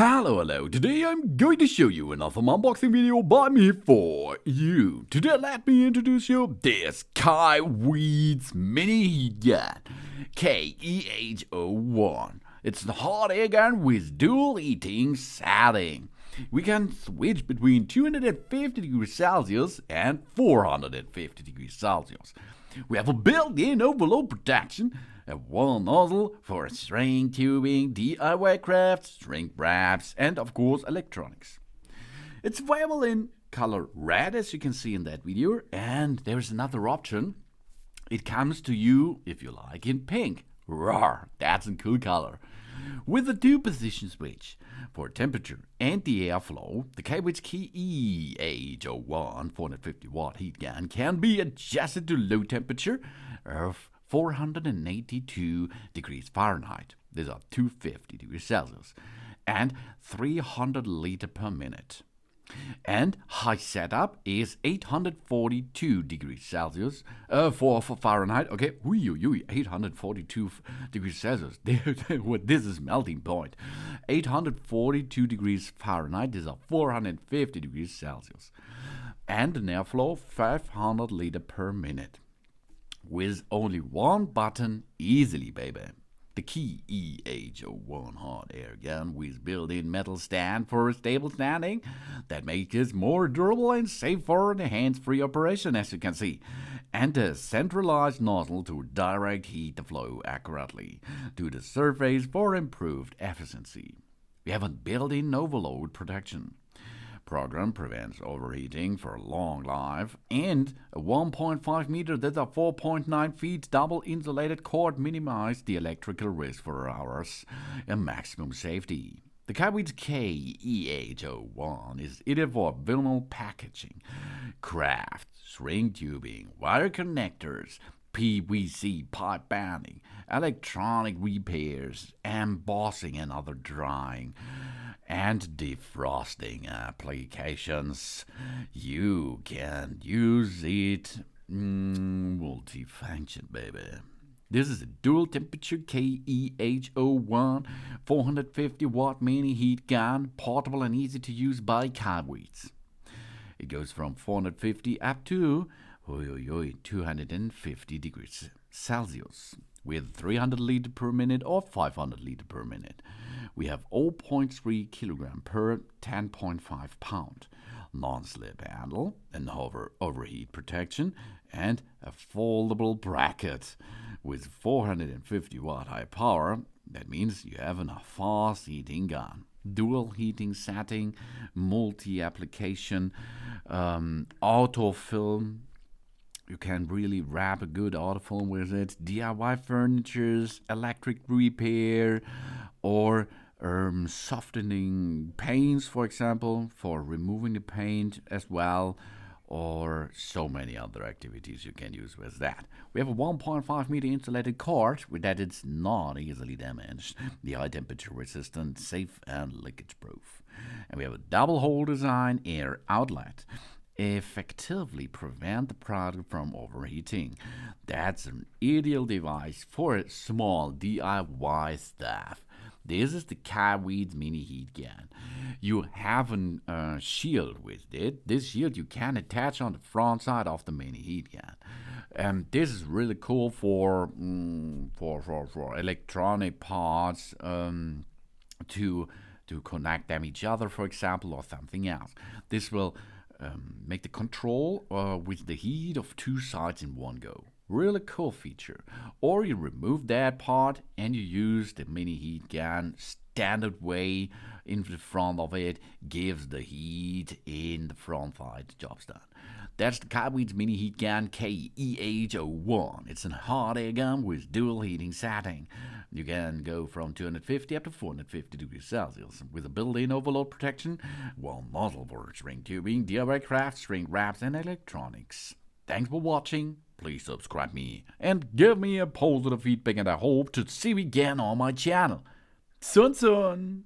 Hello, today I'm going to show you another unboxing video by me for you. Today let me introduce you this KAIWEETS mini heat gun, KEH01. It's a hot air gun with dual heating setting. We can switch between 250 degrees Celsius and 450 degrees Celsius. We have a built-in overload protection, a wall nozzle for string tubing, DIY crafts, shrink wraps, and of course electronics. It's available in color red, as you can see in that video, and there's another option. It comes to you, if you like, in pink. Rawr, that's a cool color. With a two-position switch for temperature and the airflow, the KAIWEETS KEH01 450-watt heat gun can be adjusted to low temperature of 482 degrees Fahrenheit. These are 250 degrees Celsius and 300 liters per minute. And high setup is 842 degrees Celsius for Fahrenheit. Okay, 842 degrees Celsius. This is melting point. 842 degrees Fahrenheit. These are 450 degrees Celsius. And an airflow 500 liters per minute. With only one button, easily, baby. The KEH01 hot air gun with built-in metal stand for stable standing that makes it more durable and safe for the hands-free operation, as you can see, and a centralized nozzle to direct heat the flow accurately to the surface for improved efficiency. We have a built-in overload protection. Program prevents overheating for long life, and a 1.5 meter, that's a 4.9 feet double-insulated cord minimises the electrical risk for hours and maximum safety. The KAIWEETS KEH01 is ideal for vinyl packaging, craft, string tubing, wire connectors, PVC pipe banding, electronic repairs, embossing and other drying and defrosting applications. You can use it multifunction, baby. This is a dual temperature KEH01 450 watt mini heat gun, portable and easy to use by KAIWEETS. It goes from 450 up to 250 degrees Celsius with 300 liters per minute or 500 liters per minute. We have 0.3 kilogram per 10.5 pound, non-slip handle, and overheat protection, and a foldable bracket with 450 watt high power. That means you have a fast heating gun. Dual heating setting, multi-application, autofilm. You can really wrap a good autofilm with it. DIY furnitures, electric repair, or softening paints, for example, for removing the paint as well, or so many other activities you can use with that. We have a 1.5 meter insulated cord with that it's not easily damaged, the high temperature resistant, safe and leakage proof. And we have a double hole design air outlet. Effectively prevent the product from overheating. That's an ideal device for small DIY stuff. This is the KAIWEETS mini heat gun. You have a shield with it. This shield you can attach on the front side of the mini heat gun. This is really cool for electronic parts to connect them each other, for example, or something else. This will make the control with the heat of two sides in one go. Really cool feature. Or you remove that part and you use the mini heat gun standard way in the front of it, gives the heat in the front side, the job's done. That's the KAIWEETS mini heat gun KEH01. It's a hot air gun with dual heating setting. You can go from 250 up to 450 degrees Celsius with a built-in overload protection, one nozzle for string tubing, DIY crafts, shrink wraps, and electronics. Thanks for watching. Please subscribe me and give me a positive feedback, and I hope to see you again on my channel. Soon.